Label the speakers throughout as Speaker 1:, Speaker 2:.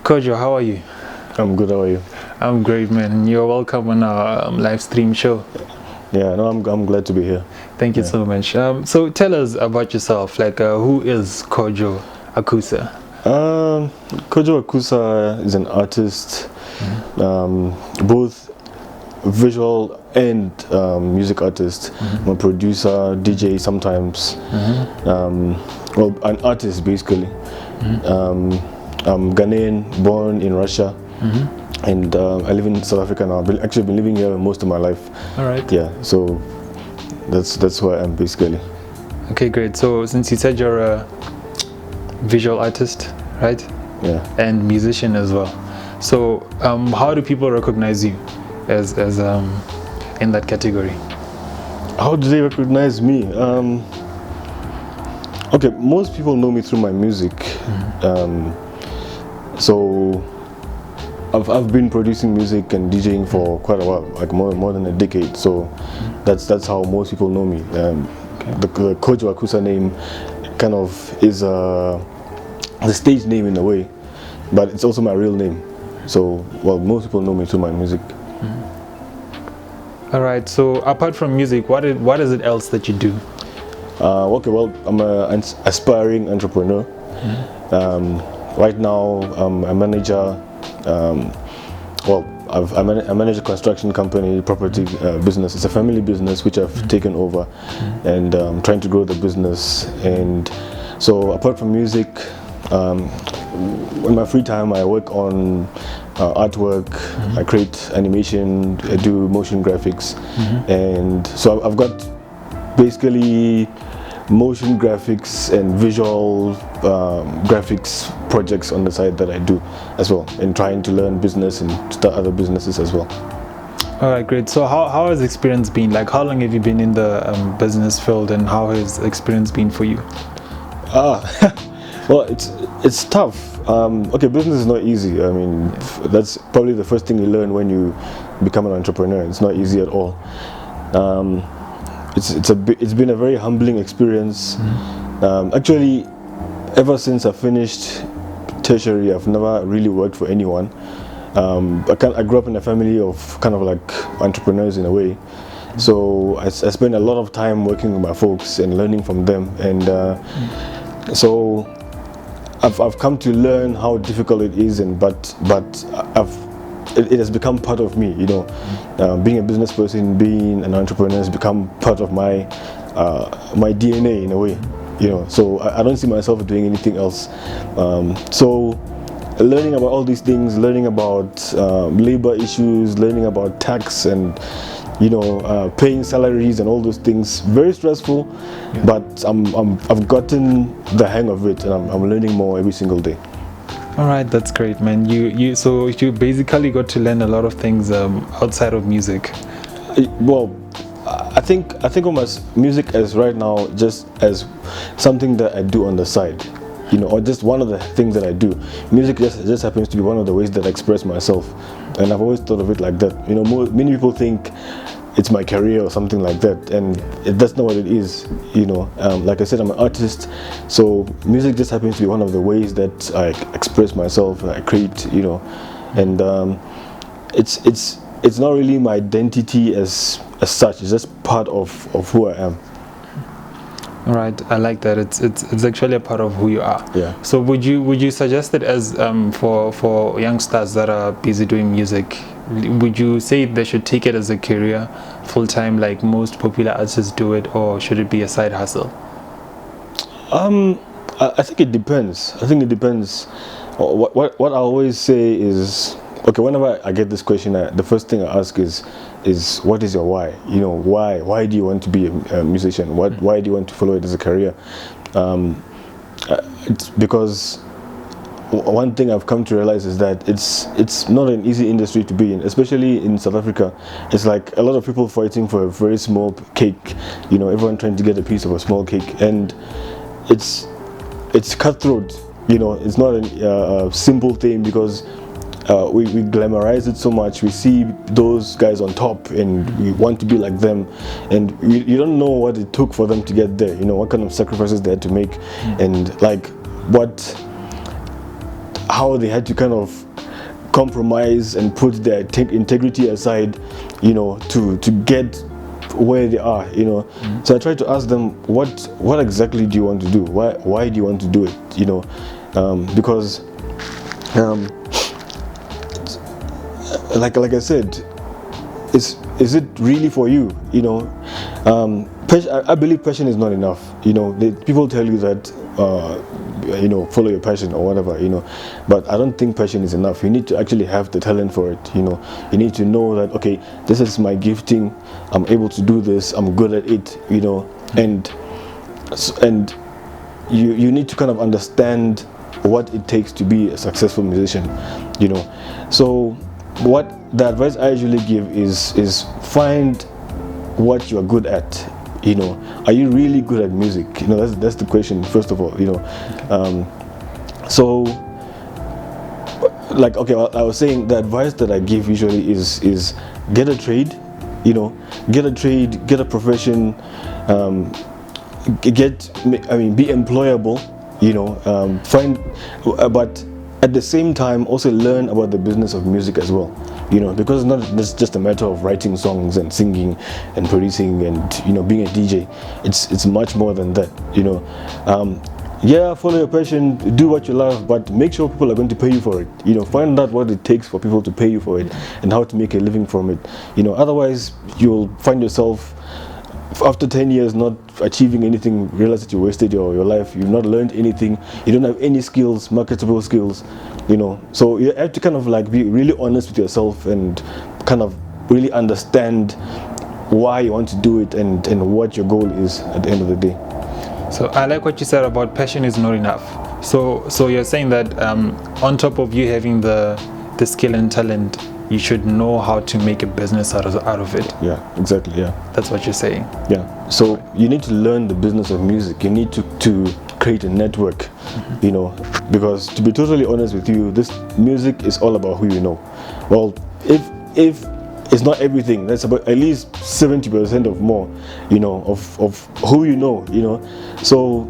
Speaker 1: Kojo, how are you?
Speaker 2: I'm good, how are you?
Speaker 1: I'm great, man. You're welcome on our live stream show.
Speaker 2: Yeah, no, I'm glad to be here.
Speaker 1: Thank you so much. So tell us about yourself. Like, who is Kojo Akusa?
Speaker 2: Kojo Akusa is an artist, both visual and music artist. I'm a producer, DJ sometimes. Well, an artist basically. I'm Ghanaian, born in Russia, and I live in South Africa now. I've actually been living here most of my life.
Speaker 1: All right.
Speaker 2: Yeah, so that's who I am basically.
Speaker 1: Okay, great. So since you said you're a visual artist, right?
Speaker 2: Yeah.
Speaker 1: And musician as well. So how do people recognize you as in that category?
Speaker 2: How do they recognize me? Okay, most people know me through my music. So I've been producing music and DJing for quite a while, like more than a decade. So that's how most people know me. The Kojo Akusa name kind of is the stage name in a way, but it's also my real name. So well, most people know me through my music.
Speaker 1: All right. So apart from music, what is it else that you do?
Speaker 2: Okay, well, I'm an aspiring entrepreneur. Right now, I'm a manager. I manage a construction company, property business. It's a family business which I've taken over, and I'm trying to grow the business. And so, apart from music, in my free time, I work on artwork. I create animation. I do motion graphics, and so I've got basically motion graphics and visual graphics projects on the side that I do as well, and trying to learn business and start other businesses as well.
Speaker 1: All right, great. So how has experience been? Like, how long have you been in the business field, and how has experience been for you?
Speaker 2: Well, it's tough. Okay, business is not easy. I mean, that's probably the first thing you learn when you become an entrepreneur. It's not easy at all. It's been a very humbling experience. Actually, ever since I finished tertiary, I've never really worked for anyone. I grew up in a family of kind of like entrepreneurs in a way, so I spent a lot of time working with my folks and learning from them, and so I've come to learn how difficult it is, but it has become part of me, you know. Being a business person, being an entrepreneur has become part of my DNA in a way, you know. So I don't see myself doing anything else. So learning about all these things, learning about labor issues, learning about tax, and paying salaries and all those things, very stressful. But I've gotten the hang of it, and I'm learning more every single day.
Speaker 1: All right, that's great, man. So you basically got to learn a lot of things outside of music.
Speaker 2: Well, I think of my music as right now just as something that I do on the side, or just one of the things that I do. Music just happens to be one of the ways that I express myself, and I've always thought of it like that. Many people think it's my career or something like that, and that's not what it is. Like I said, I'm an artist, so music just happens to be one of the ways that I express myself, I create, and it's not really my identity as such. It's just part of who I am.
Speaker 1: All right, I like that. It's actually a part of who you are.
Speaker 2: Yeah.
Speaker 1: So would you suggest it as for youngsters that are busy doing music? Would you say they should take it as a career, full time, like most popular artists do it, or should it be a side hustle?
Speaker 2: I think it depends. What I always say is, okay, whenever I get this question, the first thing I ask is what is your why? Why do you want to be a musician? Why do you want to follow it as a career? It's because one thing I've come to realize is that it's not an easy industry to be in, especially in South Africa. It's like a lot of people fighting for a very small cake, everyone trying to get a piece of a small cake, and it's cutthroat. It's not a simple thing, because we glamorize it so much. We see those guys on top and we want to be like them, and you don't know what it took for them to get there, you know, what kind of sacrifices they had to make, and like how they had to kind of compromise and put their integrity aside, you know, to get where they are, you know. So I try to ask them, what exactly do you want to do? Why do you want to do it, you know? Because like I said, is it really for you, you know? I believe passion is not enough, you know. People tell you that you know, follow your passion or whatever, you know, but I don't think passion is enough. You need to actually have the talent for it, you know. You need to know that, okay, this is my gifting, I'm able to do this, I'm good at it, you know, and you need to kind of understand what it takes to be a successful musician, you know. So the advice I usually give is find what you are good at, you know. Are you really good at music? You know, that's the question, first of all, you know. So like, okay, I was saying the advice that I give usually is get a trade, you know, get a profession, be employable, you know, but at the same time also learn about the business of music as well, you know, because it's just a matter of writing songs and singing and producing and, you know, being a DJ. It's much more than that, you know. Yeah, follow your passion, do what you love, but make sure people are going to pay you for it, you know. Find out what it takes for people to pay you for it and how to make a living from it, you know. Otherwise you'll find yourself after 10 years not achieving anything, realize that you wasted your life, you've not learned anything, you don't have any skills, marketable skills, you know. So you have to kind of like be really honest with yourself and kind of really understand why you want to do it and what your goal is at the end of the day.
Speaker 1: So I like what you said about passion is not enough. So you're saying that on top of you having the skill and talent, you should know how to make a business out of it.
Speaker 2: Yeah, exactly. Yeah,
Speaker 1: that's what you're saying.
Speaker 2: Yeah, so you need to learn the business of music. You need to create a network, you know, because to be totally honest with you, this music is all about who you know. Well, if it's not everything, that's about at least 70% of more, you know, of who you know, you know. So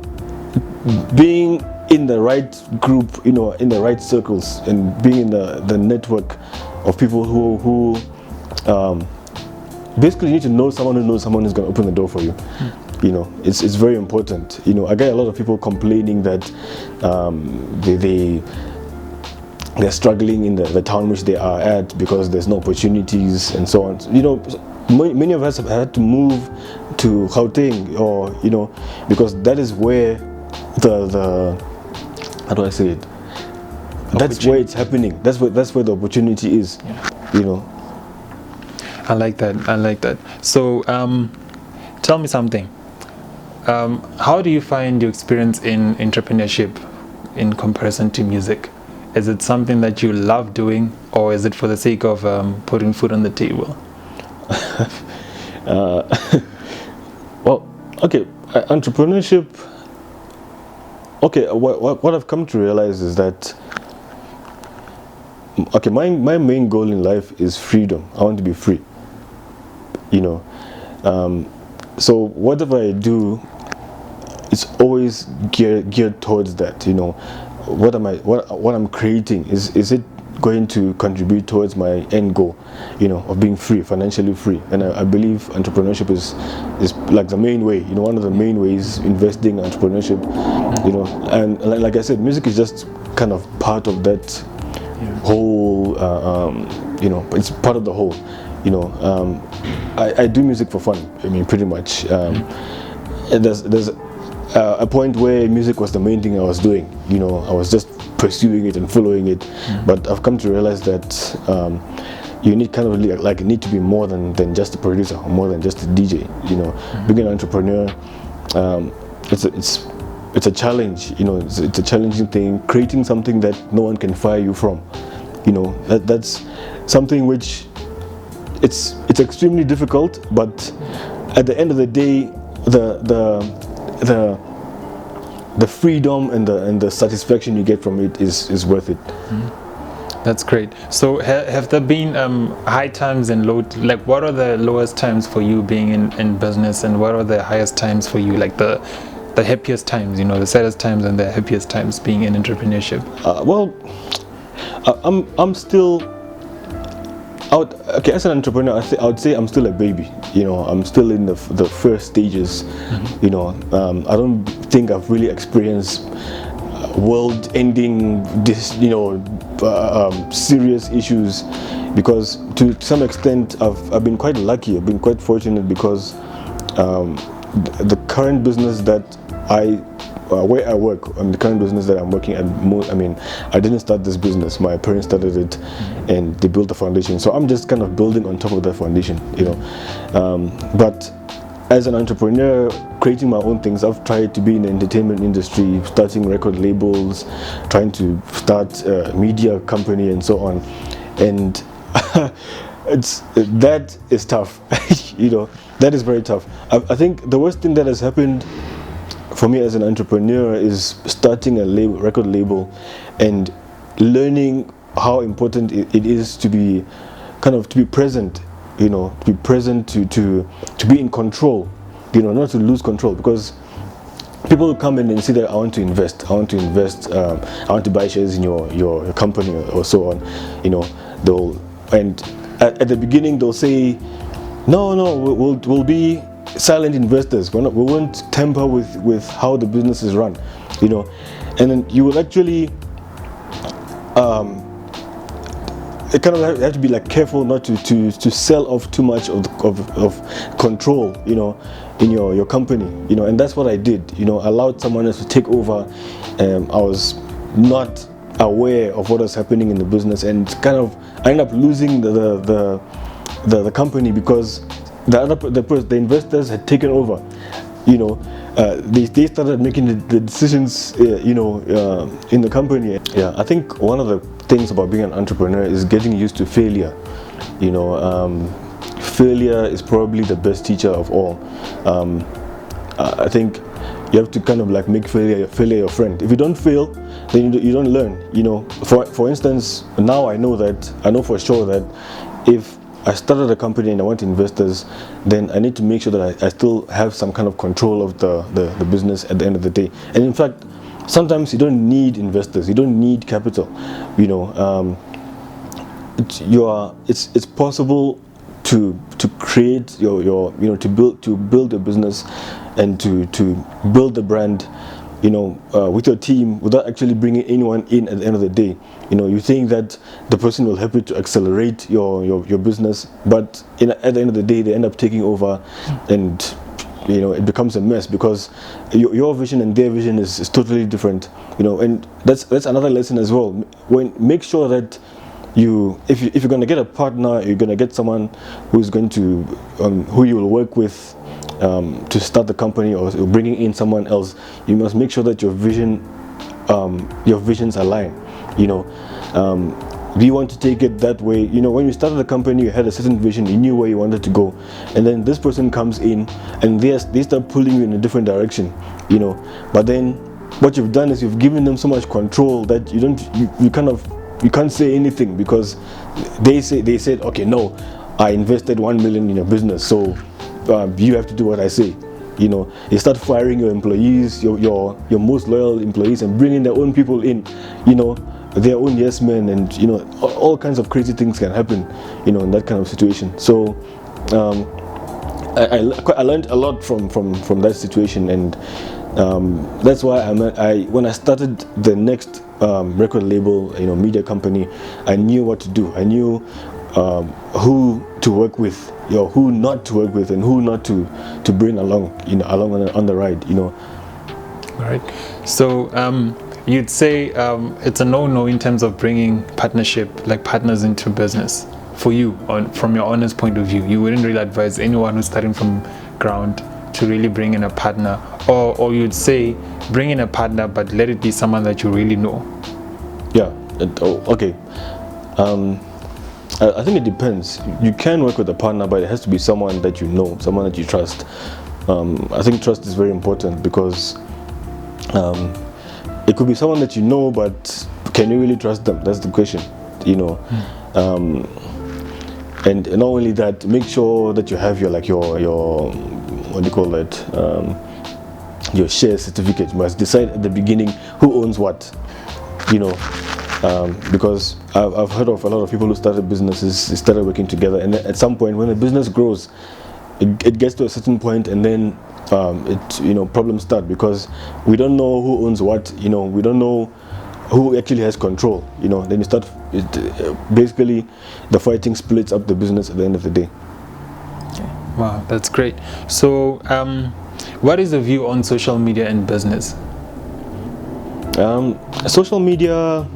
Speaker 2: being in the right group, you know, in the right circles, and being in the network of people who basically you need to know someone who knows someone who's going to open the door for you. You know, it's very important. You know, I get a lot of people complaining that they're struggling in the town which they are at because there's no opportunities and so on. You know, many of us have had to move to Gauteng, or, you know, because that is where the how do I say it? That's where it's happening. That's where the opportunity is. Yeah. You know.
Speaker 1: I like that. So tell me something. How do you find your experience in entrepreneurship in comparison to music? Is it something that you love doing, or is it for the sake of putting food on the table?
Speaker 2: Well, okay, entrepreneurship. Okay, what I've come to realize is that, okay, my main goal in life is freedom. I want to be free, you know. So whatever I do, it's always geared towards that, you know. What I'm creating, is it going to contribute towards my end goal, you know, of being free, financially free? And I believe entrepreneurship is like the main way, you know, one of the main ways, investing in entrepreneurship, you know. And like I said, music is just kind of part of that whole, you know, it's part of the whole, you know. I do music for fun, I mean, pretty much. And there's a point where music was the main thing I was doing, you know. I was just pursuing it and following it, but I've come to realize that you need kind of need to be more than just a producer, or more than just a DJ, you know. Being an entrepreneur, it's a challenge, you know. It's a challenging thing, creating something that no one can fire you from, you know. That's something which it's extremely difficult, but at the end of the day, the freedom and the satisfaction you get from it is worth it.
Speaker 1: That's great. So have there been high times and low, like what are the lowest times for you being in business, and what are the highest times for you, like the happiest times, the saddest times and the happiest times being in entrepreneurship?
Speaker 2: I'm still out. Okay, as an entrepreneur, I would say I'm still a baby. I'm still in the first stages. Mm-hmm. I don't think I've really experienced world-ending, serious issues, because to some extent I've been quite lucky. I've been quite fortunate because the current business that where I work, the current business that I'm working at, I didn't start this business. My parents started it, and they built the foundation. So I'm just kind of building on top of that foundation, But as an entrepreneur, creating my own things, I've tried to be in the entertainment industry, starting record labels, trying to start a media company, and so on. And that is tough, That is very tough. I think the worst thing that has happened for me as an entrepreneur is starting a record label and learning how important it is to be present, to be present, to be in control, not to lose control, because people will come in and say that I want to invest, I want to buy shares in your company or so on, at the beginning they'll say, no, we'll be silent investors. We won't tamper with how the business is run, and then you will actually have to be like careful not to sell off too much of control, in your company, and that's what I did. I allowed someone else to take over. I was not aware of what was happening in the business, and I ended up losing the company because the investors had taken over. They started making the decisions, in the company. Yeah, I think one of the things about being an entrepreneur is getting used to failure. Failure is probably the best teacher of all. I think you have to make failure your friend. If you don't fail, then you don't learn. For instance, now I know for sure that if I started a company and I want investors, then I need to make sure that I still have some kind of control of the business at the end of the day. And in fact, sometimes you don't need investors, you don't need capital. It's possible to create your to build a business and to build the brand, with your team without actually bringing anyone in at the end of the day. You think that the person will help you to accelerate your business, but at the end of the day, they end up taking over, and it becomes a mess because your vision and their vision is totally different. And that's another lesson as well. Make sure that if you're going to get a partner, you're going to get someone who's going to who you will work with to start the company, or bringing in someone else. You must make sure that your visions align. We want to take it that way. When you started the company, you had a certain vision, you knew where you wanted to go, and then this person comes in and they start pulling you in a different direction. But then what you've done is you've given them so much control that you can't say anything, because they said, okay, no, I invested 1 million in your business, so you have to do what I say. You start firing your employees, your most loyal employees, and bringing their own people in, their own yes men, and all kinds of crazy things can happen, in that kind of situation. So I learned a lot from that situation, and that's why when I started the next record label, media company, I knew what to do. I knew who to work with, who not to work with, and who not to bring along on the ride. All
Speaker 1: right. So you'd say it's a no in terms of bringing partners into business. For you, from your honest point of view, you wouldn't really advise anyone who's starting from ground to really bring in a partner, or you'd say bring in a partner, but let it be someone that you really know.
Speaker 2: Yeah. Okay. I think it depends. You can work with a partner, but it has to be someone that you know, someone that you trust. I think trust is very important, because it could be someone that you know, but can you really trust them? That's the question. And not only that, make sure that you have your what do you call it, your share certificate. You must decide at the beginning who owns what, because I've heard of a lot of people who started businesses, they started working together, and at some point when the business grows, it gets to a certain point, and then problems start because we don't know who owns what. We don't know who actually has control. Then you start. Basically, the fighting splits up the business at the end of the day.
Speaker 1: Wow, that's great. So, what is the view on social media and business?
Speaker 2: Social media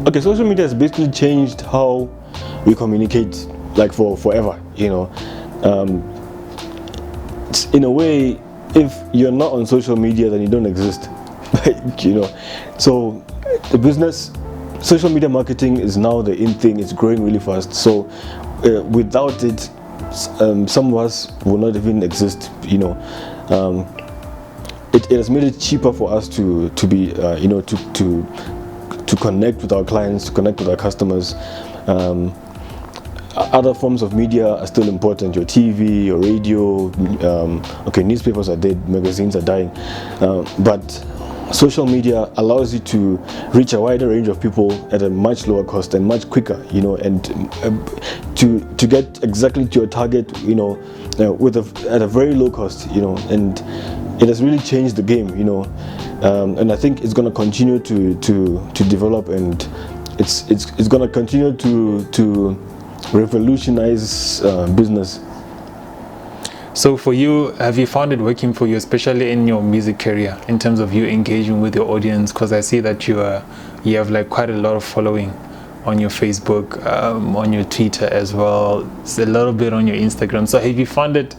Speaker 2: has basically changed how we communicate, like forever. In a way, if you're not on social media, then you don't exist. So the business, social media marketing is now the in thing. It's growing really fast. So without it, some of us will not even exist. It has made it cheaper for us to be to connect with our clients, to connect with our customers. Other forms of media are still important. Your TV, your radio. Newspapers are dead, magazines are dying, but social media allows you to reach a wider range of people at a much lower cost and much quicker, and to get exactly to your target, at a very low cost, and it has really changed the game, and I think it's going to continue to develop, and it's going to continue to revolutionize business.
Speaker 1: So for you, have you found it working for you, especially in your music career, in terms of you engaging with your audience? Because I see that you have like quite a lot of following on your Facebook, on your Twitter as well. It's a little bit on your Instagram. So have you found it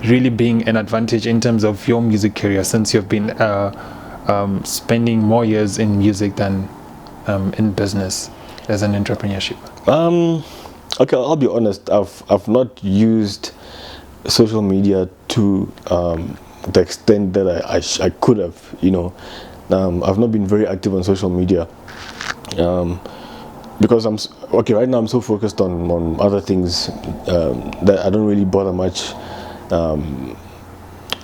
Speaker 1: really being an advantage in terms of your music career, since you've been spending more years in music than in business as an entrepreneurship?
Speaker 2: Okay, I'll be honest. I've not used social media to the extent that I could have. I've not been very active on social media because right now I'm so focused on other things that I don't really bother much. Not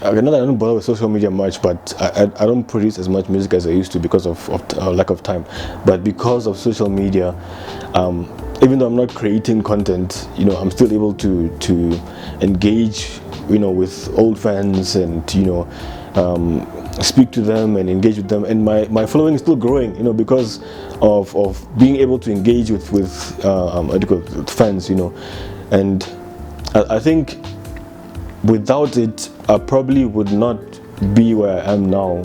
Speaker 2: that I don't bother with social media much, but I don't produce as much music as I used to because of lack of time. But because of social media, even though I'm not creating content, I'm still able to engage, with old fans and speak to them and engage with them. And my following is still growing, because of being able to engage with fans, And I think without it, I probably would not be where I am now,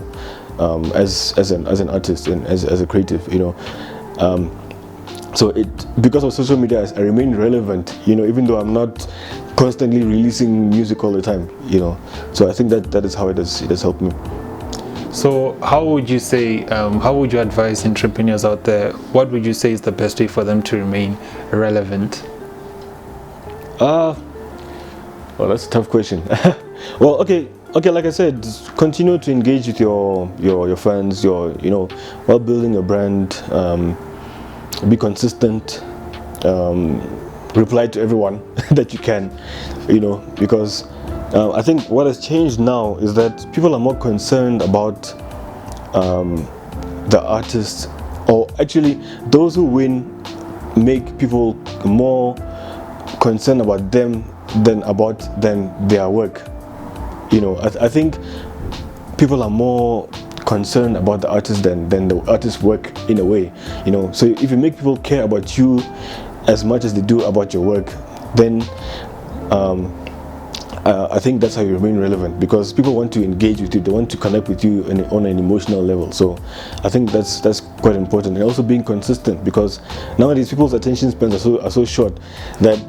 Speaker 2: as an artist and as a creative, So because of social media, I remain relevant, even though I'm not constantly releasing music all the time, So I think that is how it has helped me.
Speaker 1: So how would you say, how would you advise entrepreneurs out there? What would you say is the best way for them to remain relevant?
Speaker 2: Well, that's a tough question. Well, okay, like I said, continue to engage with your fans, while building your brand. Be consistent, reply to everyone that you can, because I think what has changed now is that people are more concerned about the artists, or actually those who win make people more concerned about them than their work. I think people are more concerned about the artist than the artist's work, in a way, So if you make people care about you as much as they do about your work, then I think that's how you remain relevant, because people want to engage with you, they want to connect with you on an emotional level. So I think that's quite important, and also being consistent, because nowadays people's attention spans are so short that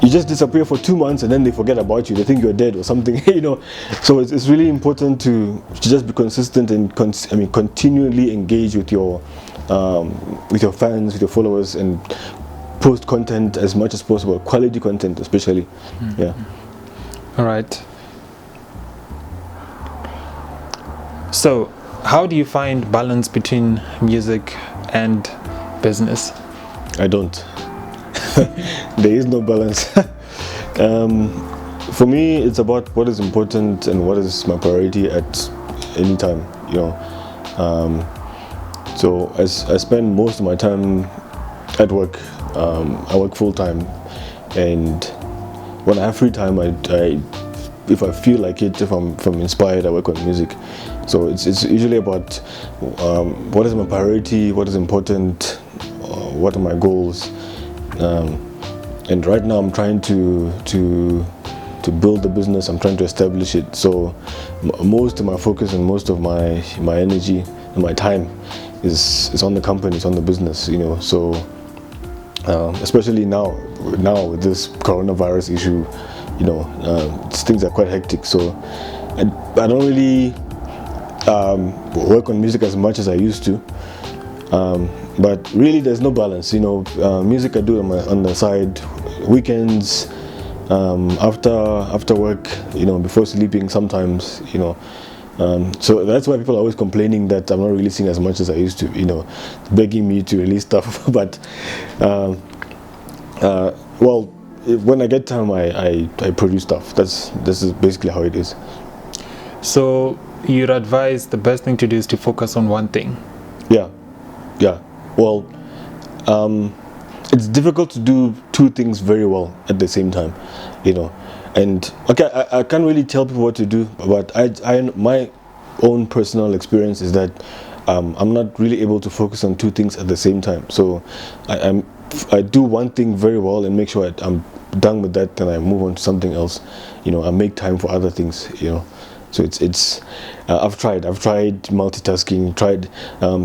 Speaker 2: you just disappear for 2 months and then they forget about you. They think you're dead or something, So it's really important to just be consistent and continually engage with your fans, with your followers, and post content as much as possible, quality content especially. Mm-hmm. Yeah.
Speaker 1: All right. So, how do you find balance between music and business?
Speaker 2: I don't. There is no balance. For me, it's about what is important and what is my priority at any time, you know. So as I spend most of my time at work, I work full time, and when I have free time, if I feel like it, if I'm inspired, I work on music. So it's usually about what is my priority, what is important, what are my goals, and right now I'm trying to build the business. I'm trying to establish it. So most of my focus and most of my energy and my time is on the company, it's on the business, you know. So especially now with this coronavirus issue, you know, things are quite hectic. So I don't really work on music as much as I used to. But really, there's no balance, you know. Music I do on the side, weekends, after work, you know, before sleeping sometimes, you know. So that's why people are always complaining that I'm not releasing as much as I used to, you know, begging me to release stuff. But well, when I get time, I produce stuff. This is basically how it is.
Speaker 1: So you'd advise the best thing to do is to focus on one thing.
Speaker 2: Yeah. Well, it's difficult to do two things very well at the same time, you know. And okay, I can't really tell people what to do, but my own personal experience is that I'm not really able to focus on two things at the same time. So I do one thing very well and make sure I'm done with that, then I move on to something else, you know. I make time for other things, you know. So it's I've tried multitasking,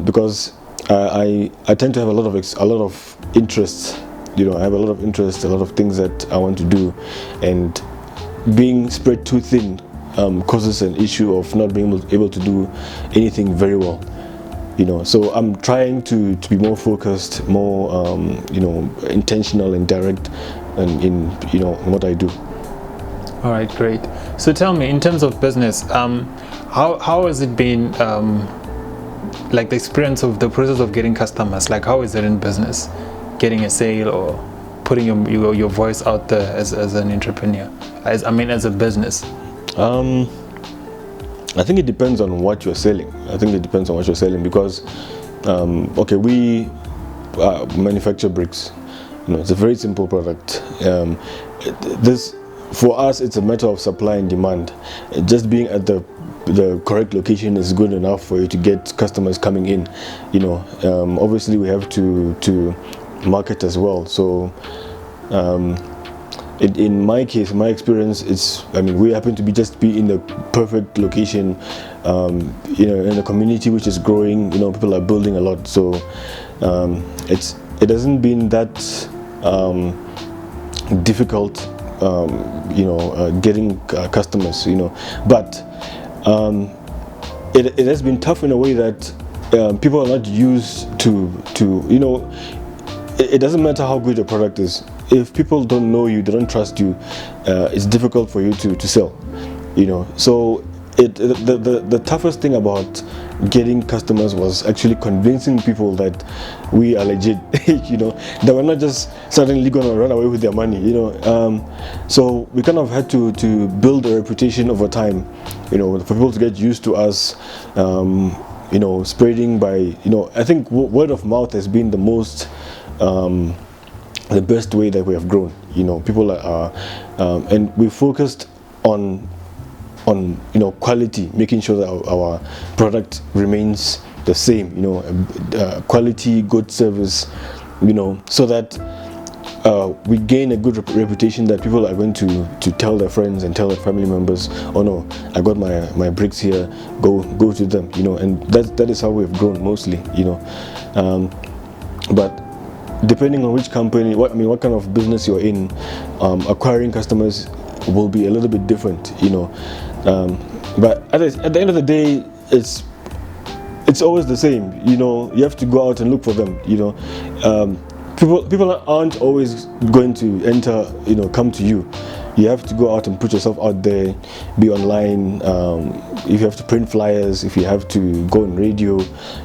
Speaker 2: because I tend to have a lot of interests, you know. I have a lot of interests, a lot of things that I want to do, and being spread too thin causes an issue of not being able to do anything very well, you know. So I'm trying to be more focused, more you know, intentional and direct, and in what I do.
Speaker 1: All right, great. So tell me, in terms of business, how has it been? Like the experience of the process of getting customers, like how is it in business, getting a sale or putting your voice out there as an entrepreneur, as a business?
Speaker 2: I think it depends on what you're selling. Because okay, we manufacture bricks. You know, it's a very simple product. This, for us, it's a matter of supply and demand. Just being at the correct location is good enough for you to get customers coming in, you know. Obviously we have to market as well. So in my case, my experience, we happen to be in the perfect location, you know, in a community which is growing, you know. People are building a lot, so it hasn't been that difficult, you know, getting customers, you know. But it has been tough in a way that people are not used to you know. It doesn't matter how good your product is, if people don't know you, they don't trust you, it's difficult for you to sell, you know. So the toughest thing about getting customers was actually convincing people that we are legit, you know, that we're not just suddenly going to run away with their money, you know. So we kind of had to build a reputation over time, you know, for people to get used to us, you know, spreading by, you know. I think word of mouth has been the most the best way that we have grown, you know. People are and we focused on you know, quality, making sure that our product remains the same, you know, quality, good service, you know, so that we gain a good reputation that people are going to tell their friends and tell their family members, oh no, I got my bricks here, go to them, you know. And that is how we've grown mostly, you know. But depending on which company, what kind of business you're in, acquiring customers will be a little bit different, you know. But at the end of the day, it's always the same, you know. You have to go out and look for them, you know. People aren't always going to come to you, you have to go out and put yourself out there, be online. If you have to print flyers, if you have to go on radio,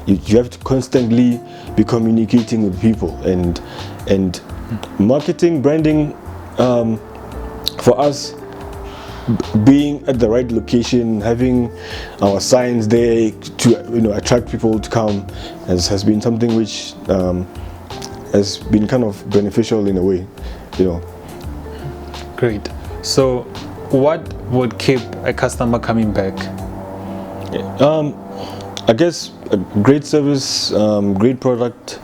Speaker 2: you have to constantly be communicating with people. And marketing, branding, for us, being at the right location, having our signs there to attract people to come, has been something which has been kind of beneficial in a way.
Speaker 1: Great. So what would keep a customer coming back?
Speaker 2: I guess a great service, great product.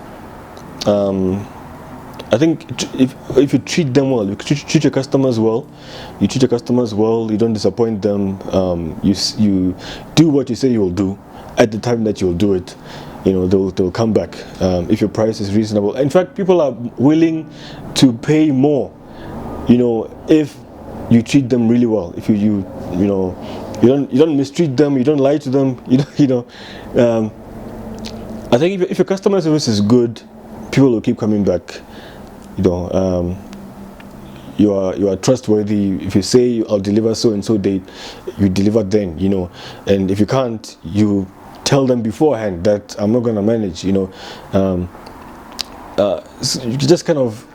Speaker 2: I think if you treat them well, you treat your customers well, you don't disappoint them, you do what you say you will do at the time that you'll do it, they'll come back. If your price is reasonable, in fact, people are willing to pay more, if you treat them really well. If you don't mistreat them, you don't lie to them, I think if your customer service is good, people will keep coming back. You are trustworthy. If you say I'll deliver so and so date, you deliver then, and if you can't, you tell them beforehand that I'm not going to manage, so you just kind of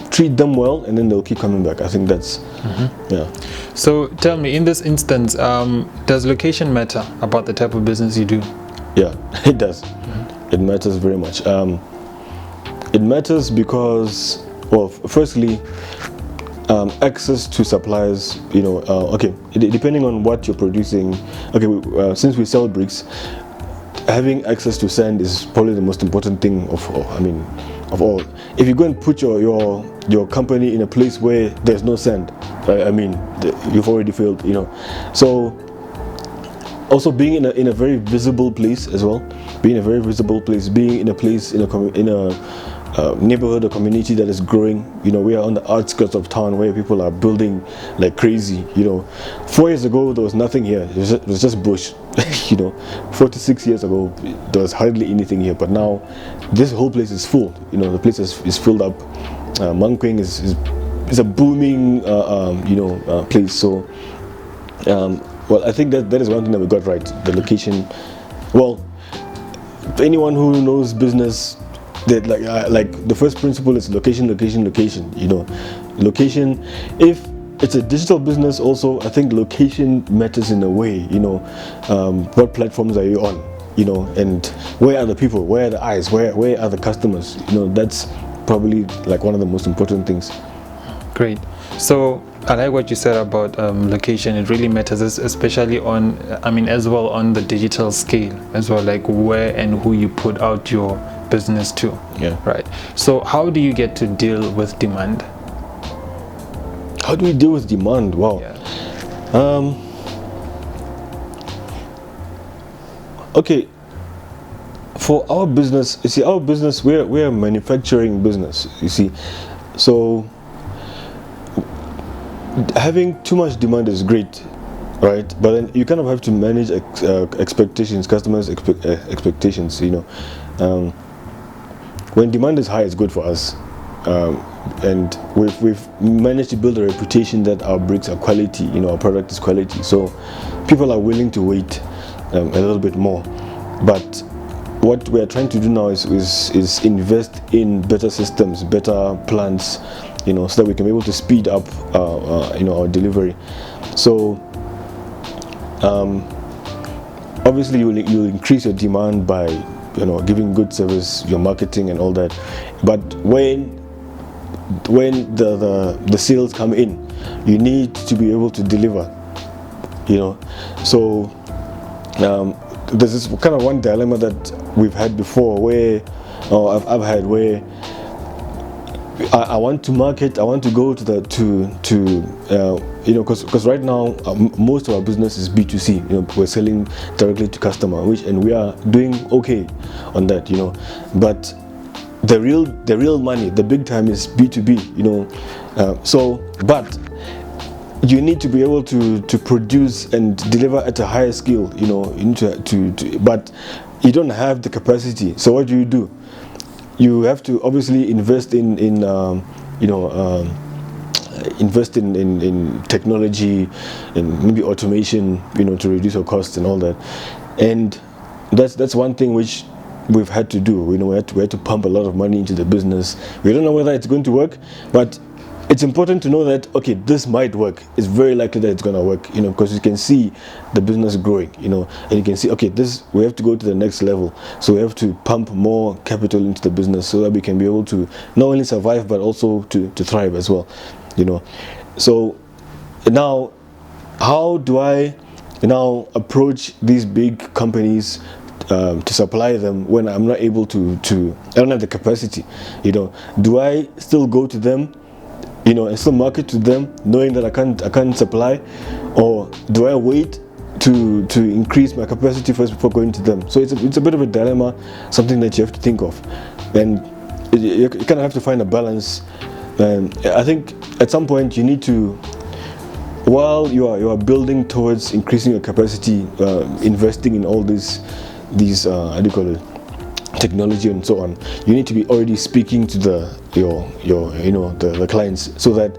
Speaker 2: treat them well, and then they'll keep coming back. I think that's yeah.
Speaker 1: So tell me, in this instance, does location matter about the type of business you do?
Speaker 2: Yeah, it does. It matters very much. It matters because, well, firstly, access to suppliers, okay, depending on what you're producing. Okay, since we sell bricks, having access to sand is probably the most important thing of all. If you go and put your company in a place where there's no sand, you've already failed, So also being in a very visible place as well, being in a place in a neighborhood or community that is growing. We are on the outskirts of town where people are building like crazy. 4 years ago there was nothing here. It was just bush. 46 years ago there was hardly anything here, but now this whole place is full. The place is filled up. Mankweng is a booming place. So well, I think that is one thing that we got right, the location. Well, anyone who knows business, that like the first principle is location. Location. If it's a digital business also, I think location matters in a way. What platforms are you on? And where are the people? Where are the eyes? Where are the customers? That's probably like one of the most important things.
Speaker 1: Great. So I like what you said about location. It really matters, especially on, as well on the digital scale as well, like where and who you put out your business to.
Speaker 2: Yeah.
Speaker 1: Right. So how do you get to deal with demand?
Speaker 2: How do we deal with demand? Wow.
Speaker 1: Yeah.
Speaker 2: Okay. For our business, you see, we're a manufacturing business. You see, so having too much demand is great, right? But then you kind of have to manage expectations, customers' expectations. When demand is high, it's good for us, and we've managed to build a reputation that our bricks are quality. Our product is quality, so people are willing to wait a little bit more. But what we are trying to do now is invest in better systems, better plans, so that we can be able to speed up our delivery. So obviously you'll increase your demand by giving good service, your marketing and all that. But when the sales come in, you need to be able to deliver. So there's this kind of one dilemma that we've had before, where I've had, where I want to market, I want to go because right now most of our business is B2C. We're selling directly to customer, and we are doing okay on that. But the real money, the big time, is B2B. But you need to be able to produce and deliver at a higher scale. You need to but you don't have the capacity. So what do? You have to obviously invest in invest in technology and maybe automation, to reduce our costs and all that. And that's one thing which we've had to do. We had to pump a lot of money into the business. We don't know whether it's going to work, but it's important to know that, okay, this might work. It's very likely that it's going to work, because you can see the business growing, and you can see, okay, we have to go to the next level. So we have to pump more capital into the business so that we can be able to not only survive, but also to thrive as well, So now, how do I now approach these big companies to supply them when I'm not able to I don't have the capacity? Do I still go to them, and still market to them, knowing that I can't supply, or do I wait to increase my capacity first before going to them? So it's a bit of a dilemma, something that you have to think of, and you kind of have to find a balance. And I think at some point you need to, while you are building towards increasing your capacity, investing in all these how do you call it, technology and so on, you need to be already speaking to the clients, so that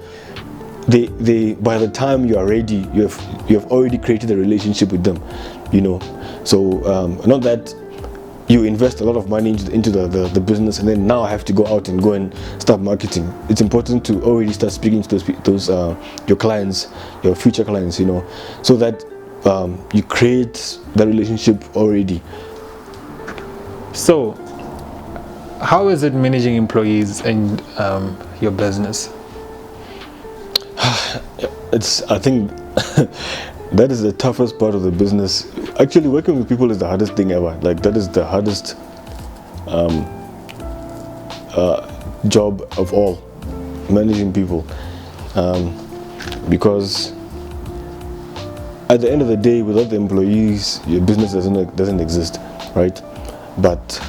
Speaker 2: they by the time you are ready, you have already created a relationship with them, So not that you invest a lot of money into the business and then now I have to go out and go and start marketing. It's important to already start speaking to those your clients, your future clients, so that you create that relationship already.
Speaker 1: So, how is it managing employees in your business?
Speaker 2: I think that is the toughest part of the business. Actually, working with people is the hardest thing ever. Like, that is the hardest job of all, managing people, because at the end of the day, without the employees, your business doesn't exist, right? But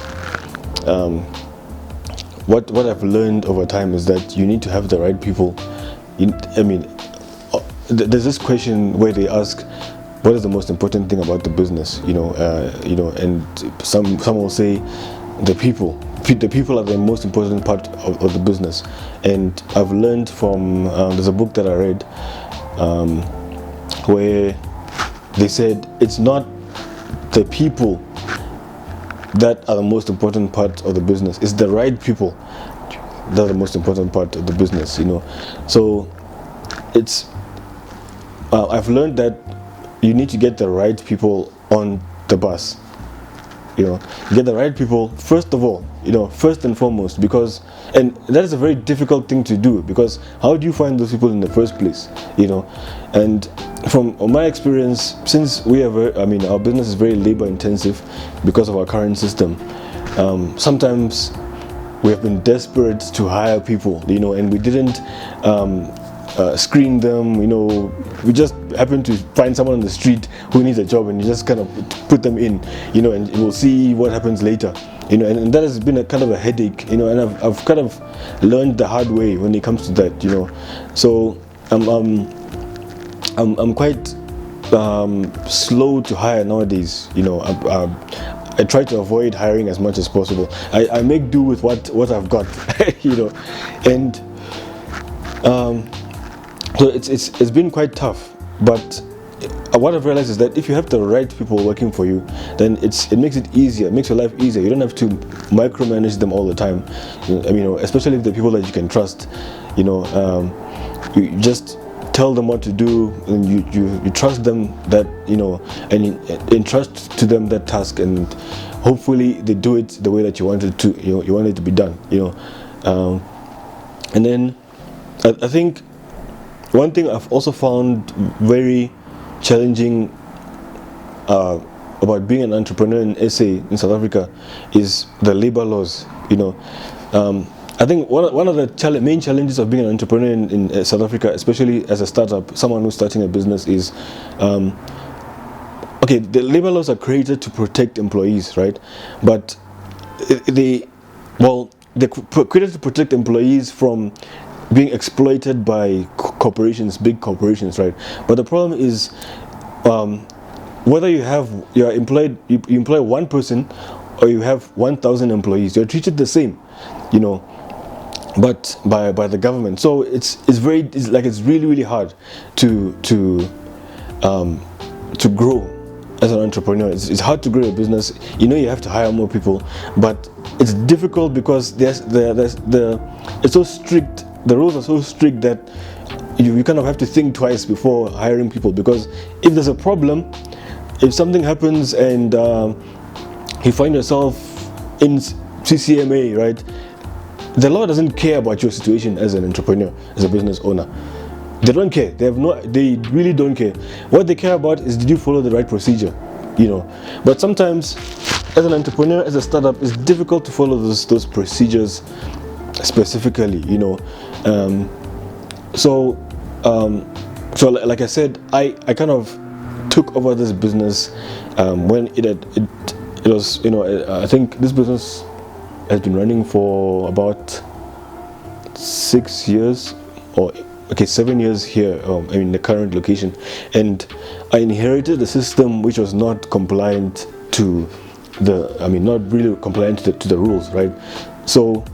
Speaker 2: what I've learned over time is that you need to have the right people. There's this question where they ask, what is the most important thing about the business? And some will say the people. The people are the most important part of the business. And I've learned from there's a book that I read where they said it's not the people that are the most important part of the business. It's the right people that are the most important part of the business. So it's I've learned that you need to get the right people on the bus. Get the right people first of all, first and foremost, and that is a very difficult thing to do, because how do you find those people in the first place? And from my experience, since our business is very labor intensive because of our current system, sometimes we have been desperate to hire people, and we didn't screen them. We just happen to find someone on the street who needs a job, and you just kind of put them in, and we'll see what happens later, and that has been a kind of a headache, and I've kind of learned the hard way when it comes to that, So I'm quite slow to hire nowadays. I try to avoid hiring as much as possible. I make do with what I've got, and so it's been quite tough. But what I've realized is that if you have the right people working for you, then it makes it easier. It makes your life easier. You don't have to micromanage them all the time. Especially if they're people that you can trust. You just tell them what to do, and you trust them that, and entrust to them that task, and hopefully they do it the way that you want it to. You want it to be done. And then I think one thing I've also found very challenging about being an entrepreneur in SA, in South Africa, is the labor laws. I think one of the main challenges of being an entrepreneur in South Africa, especially as a startup, someone who's starting a business, is the labor laws are created to protect employees, right? But they're created to protect employees from being exploited by big corporations, right? But the problem is, whether you employ one person or you have 1,000 employees, you're treated the same, but by the government. So it's really hard to grow as an entrepreneur. It's hard to grow a business. You have to hire more people, but it's difficult because it's so strict. The rules are so strict that you kind of have to think twice before hiring people, because if there's a problem, if something happens and you find yourself in CCMA, right? The law doesn't care about your situation as an entrepreneur, as a business owner. They don't care. They really don't care. What they care about is, did you follow the right procedure? But sometimes, as an entrepreneur, as a startup, it's difficult to follow those procedures specifically. So like I said, I kind of took over this business when it was, I think this business has been running for about 6 years, or 7 years here, in the current location, and I inherited a system which was not compliant to not really compliant to the rules, right? So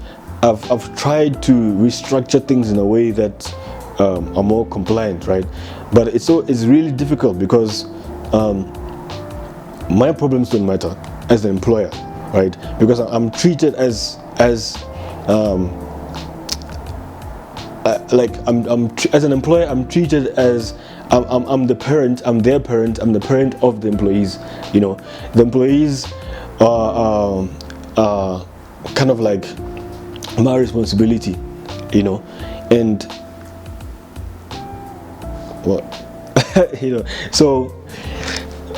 Speaker 2: I've tried to restructure things in a way that are more compliant, right? But it's really difficult because my problems don't matter as an employer, right? Because I'm treated as as an employer. I'm treated as I'm the parent. I'm their parent. I'm the parent of the employees. The employees are kind of like my responsibility, and what so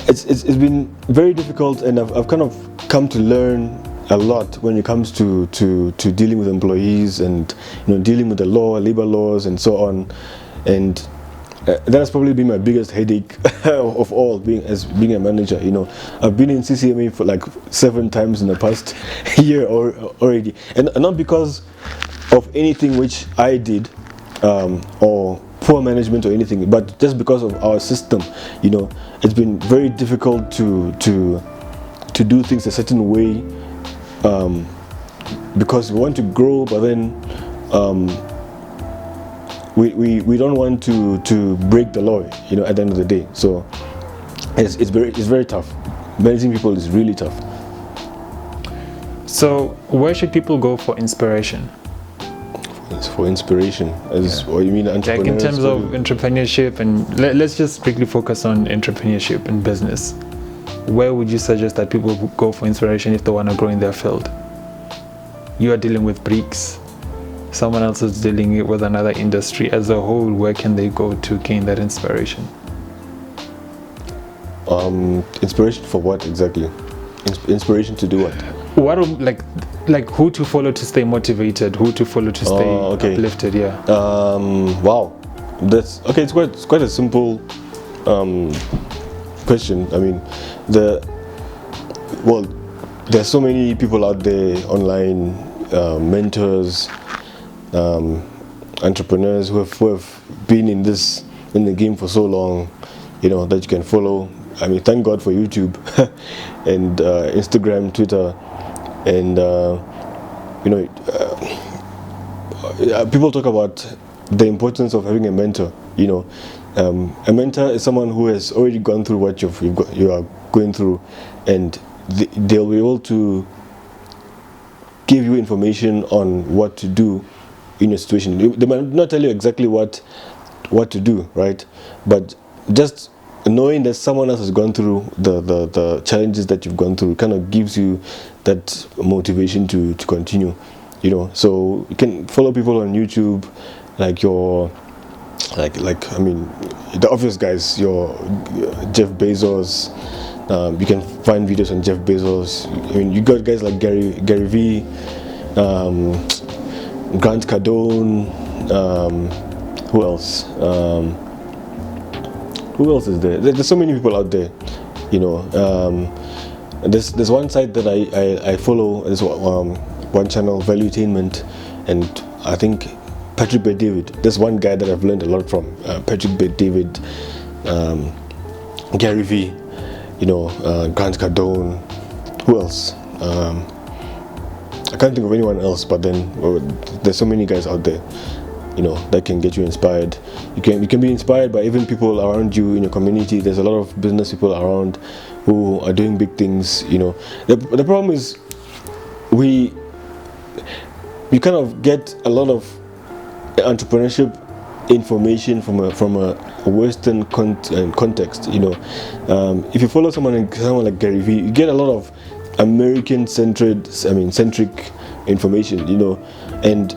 Speaker 2: it's been very difficult, and I've kind of come to learn a lot when it comes to dealing with employees and dealing with the labor laws and so on, and that has probably been my biggest headache of all, being a manager. I've been in CCMA for like 7 times in the past year already, and not because of anything which I did or poor management or anything, but just because of our system. It's been very difficult to do things a certain way, because we want to grow, but then we don't want to break the law, at the end of the day. So it's very tough. Managing people is really tough.
Speaker 1: So where should people go for inspiration?
Speaker 2: For inspiration, what you mean, entrepreneurs?
Speaker 1: Like in terms of entrepreneurship, and let's just strictly focus on entrepreneurship and business. Where would you suggest that people go for inspiration if they want to grow in their field? You are dealing with bricks. Someone else is dealing with another industry. As a whole, where can they go to gain that inspiration?
Speaker 2: Inspiration for what exactly? Inspiration to do what?
Speaker 1: What like who to follow to stay motivated? Who to follow to stay uplifted? Yeah.
Speaker 2: Wow, that's okay. It's quite a simple question. I mean, there's so many people out there online, mentors, entrepreneurs who have been in the game for so long, that you can follow. I mean, thank God for YouTube and Instagram, Twitter, and people talk about the importance of having a mentor. A mentor is someone who has already gone through what you are going through, and they'll be able to give you information on what to do in your situation. They might not tell you exactly what to do, right? But just knowing that someone else has gone through the challenges that you've gone through kind of gives you that motivation to continue. So you can follow people on YouTube, like the obvious guys, your Jeff Bezos. You can find videos on Jeff Bezos. I mean, you got guys like Gary V, Grant Cardone. Who else? Who else is there? There's so many people out there. There's one site that I follow. There's one channel, Valuetainment, and I think Patrick Bet-David. There's one guy that I've learned a lot from. Patrick Bet-David, Gary V, Grant Cardone. Who else? I can't think of anyone else, but then there's so many guys out there, that can get you inspired. You can be inspired by even people around you in your community. There's a lot of business people around who are doing big things. The problem is we kind of get a lot of entrepreneurship information from a Western context. If you follow someone like Gary Vee, you get a lot of centric information. And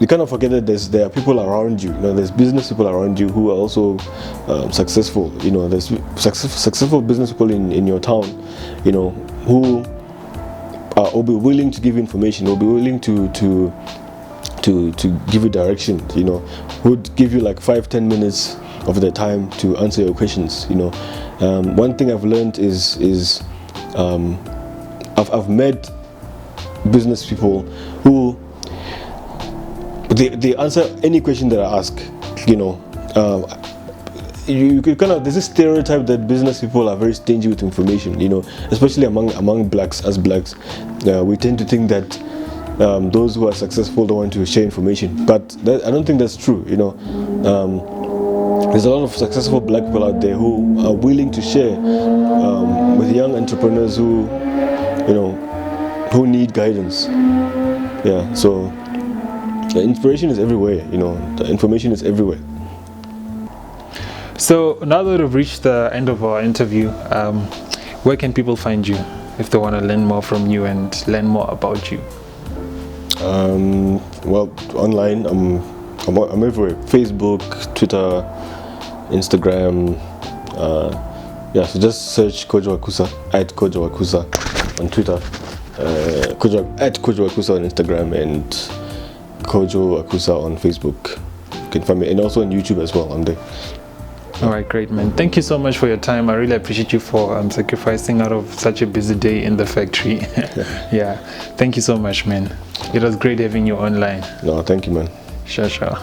Speaker 2: you kind of forget that there are people around you. There's business people around you who are also successful. There's successful business people in your town. Who will be willing to give information. Will be willing to give you direction. Would give you like 5-10 minutes of their time to answer your questions. One thing I've learned is I've met business people who they answer any question that I ask. You kind of, there's this stereotype that business people are very stingy with information. Especially among blacks. As blacks, we tend to think that those who are successful don't want to share information, but I don't think that's true. There's a lot of successful black people out there who are willing to share with young entrepreneurs who need guidance. So the inspiration is everywhere. The information is everywhere.
Speaker 1: So now that we've reached the end of our interview, where can people find you if they want to learn more from you and learn more about you?
Speaker 2: Well, online, I'm everywhere. Facebook, Twitter, Instagram. So just search Kojo Akusa, at Kojo Akusa on Twitter, Kojo Akusa on Instagram, and Kojo Akusa on Facebook. You can find me, and also on YouTube as well. I'm there.
Speaker 1: All right, great, man. Thank you so much for your time. I really appreciate you for sacrificing out of such a busy day in the factory. Yeah, thank you so much, man. It was great having you online.
Speaker 2: No, thank you, man.
Speaker 1: Sure.
Speaker 2: Sure.